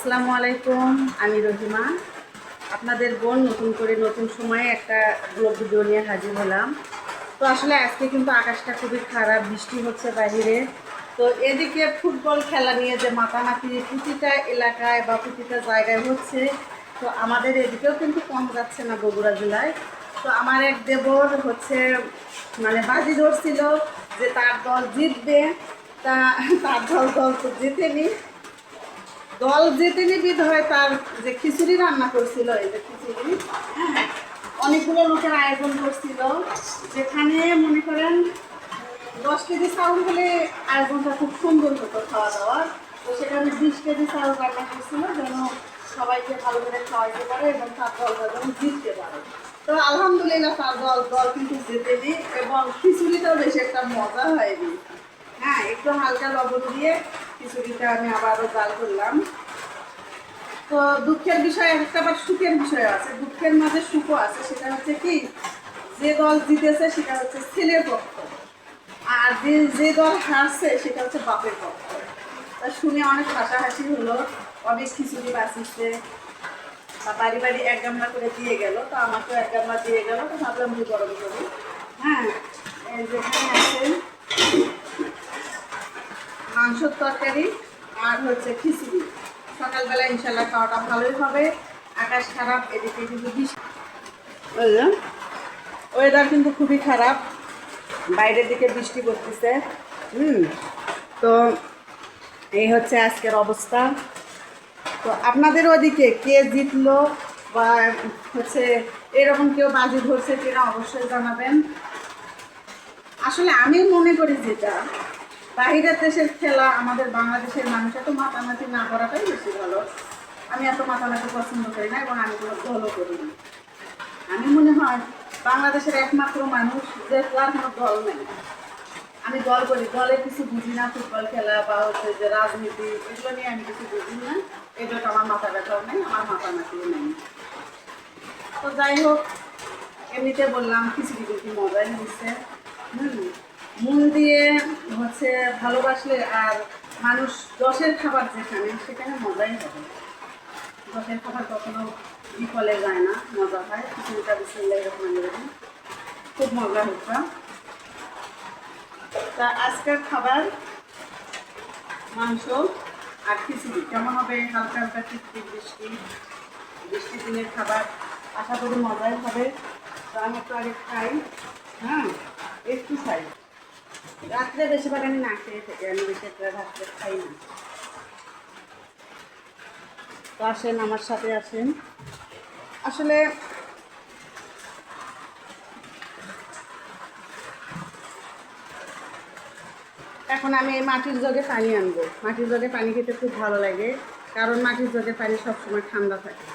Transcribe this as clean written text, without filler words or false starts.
আসসালামু আলাইকুম, আমি রহিমা। আপনাদের বোন নতুন করে নতুন সময়ে একটা ব্লগ ভিডিও নিয়ে হাজির হলাম। তো আসলে আজকে কিন্তু আকাশটা খুবই খারাপ, বৃষ্টি হচ্ছে বাহিরে। তো এদিকে ফুটবল খেলা নিয়ে যে মাতামাতি প্রতিটা এলাকায় বা প্রতিটা জায়গায় হচ্ছে, তো আমাদের এদিকেও কিন্তু কম যাচ্ছে না বগুড়া জেলায়। তো আমার এক দেবর হচ্ছে মানে বাজি ধরছিল যে তার দল জিতবে, তা তার দল তো জিতেনি। দল যেতেনি বিধ হয় তার যে খিচুড়ি রান্না করছিল, এই যে খিচুড়ি, হ্যাঁ, অনেকগুলো লোকের আয়োজন করছিল, যেখানে মনে করেন 10 কেজি চাউল হলে আয়োজনটা খুব সুন্দর হতো খাওয়া দাওয়ার। তো সেখানে 20 কেজি চাউল রান্না করছিল যেন সবাইকে ভালো করে খাওয়াইতে পারে এবং তার দলটা যেন জিততে পারে। তো আলহামদুলিল্লাহ তার দল কিন্তু জিতেনি এবং খিচুড়িটাও বেশি একটা মজা হয়নি। হ্যাঁ, একটু হালকা লবণ দিয়ে খিচুড়িটা আমি আবারও জাল করলাম। তো দুঃখের বিষয় একটা, আবার সুখের বিষয় আছে। দুঃখের মাঝে সুখও আছে। সেটা হচ্ছে কি, যে দল জিতেছে সেটা হচ্ছে ছেলের পক্ষ, আর যে দল হারছে সেটা হচ্ছে বাপের পক্ষ। তা শুনে অনেক হাসাহাসি হলো, অনেক খিচুড়ি বাঁচিছে বা বাড়ি বাড়ি এক গামলা করে দিয়ে গেল। তো আমাকেও এক গামলা দিয়ে গেল, তো ভাবলাম যে গরম করি। হ্যাঁ, যেখানে আছে মাংসর তরকারি আর হচ্ছে খিচুড়ি। সকালবেলা ইনশাল্লাহ খাওয়াটা ভালোই হবে। আকাশ খারাপ, এদিকে কিন্তু বৃষ্টি, ওয়েদার কিন্তু খুবই খারাপ, বাইরের দিকে বৃষ্টি পড়তেছে। তো এই হচ্ছে আজকের অবস্থা। তো আপনাদের ওদিকে কে জিতলো বা হচ্ছে এরকম কেউ বাজি ধরছে কিনা অবশ্যই জানাবেন। আসলে আমি মনে করি যেটা বাহিরের দেশের খেলা আমাদের বাংলাদেশের মানুষ এত মাতামাতি না করাটাই বেশি ভালো। আমি এত মাতামাতি পছন্দ করি না এবং আমি কোনো দলও করি না। আমি মনে হয় বাংলাদেশের একমাত্র মানুষ যে তার কোনো দল নেই। আমি দল করি, দলে কিছু বুঝি না। ফুটবল খেলা বা হচ্ছে যে রাজনীতি, এগুলো নিয়ে আমি কিছু বুঝি না। এগুলো তো আমার মাথা ব্যথাও নেই, আমার মাতামাতিও নেই। তো যাই হোক, এমনিতে বললাম খিচুড়ি কিন্তু মজাই হয়েছে। মন দিয়ে হচ্ছে ভালোবাসলে আর মানুষ দশের খাবার যেখানে সেখানে মজাই হবে। দশের খাবার কখনো বিফলে যায় না, মজা হয়। খিচুড়িটা বিসমিল্লাহির রহমানির রহিম, খুব মজা হচ্ছে। তা আজকের খাবার মাংস আর খিচুড়ি কেমন হবে? হালকা হালকা টিপটিপ বৃষ্টি, বৃষ্টির দিনের খাবার, আশা করি মজাই হবে। তো আমি একটু আগে খাই। হ্যাঁ, একটু খাই। রাত্রে বেশিরভাগ আমি না খেয়ে থাকি, আমি বেশি একটা রাত্রে খাই না। তো আসেন, আমার সাথে আসেন। আসলে এখন আমি এই মাটির জগে পানি আনবো। মাটির জগে পানি খেতে খুব ভালো লাগে, কারণ মাটির জগে পানি সবসময় ঠান্ডা থাকে।